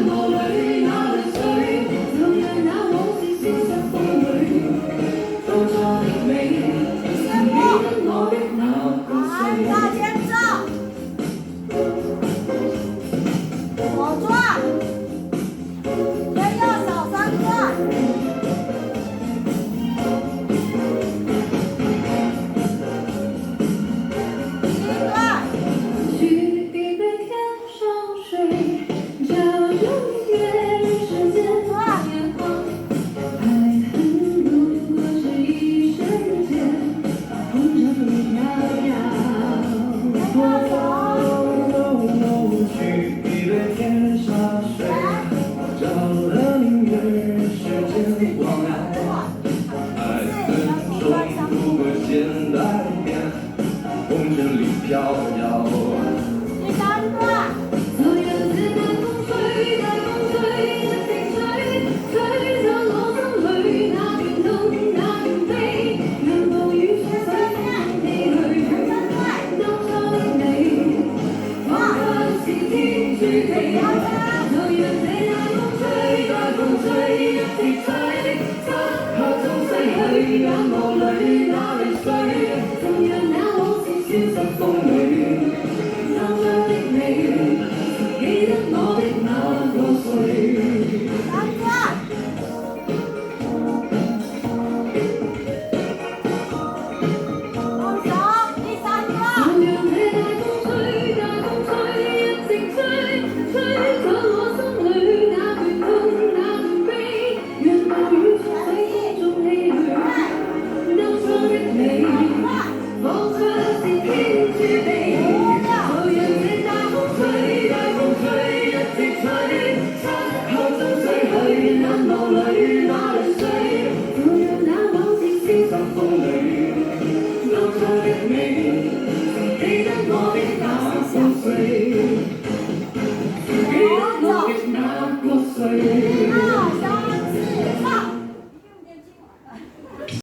霧裏那淚水，就讓那往事消失風裏。當初的你，記得我的那個歲。大尖叫！左转，先右手3转。7转。举一杯天上水，叫永远世间变化。爱恨不过是一瞬间，红尘里飘飘。举一杯天上水，照了明月世间光亮。爱恨终不过简单点，红尘里飘摇。第3段。所有的大风吹，大风吹，一直吹，吹到我心裏，那邊痛，那邊悲，讓暴雨吹散你淚。當初的你，彷彿是天注定。就讓這大風吹，大風吹，一直吹，漆黑中逝去，眼眸裏那淚水，就讓那往事消失風裏。當初的你，記得我的那個歲。3段。放手，第3就段。讓這大風吹，大風吹，一直吹，吹走我心裏那段痛，那段悲，讓暴雨沖洗風中唏噓。當初的你，彷彿是天注定。就讓這大風吹，大風吹，一直吹，漆黑中逝去，眼眸裏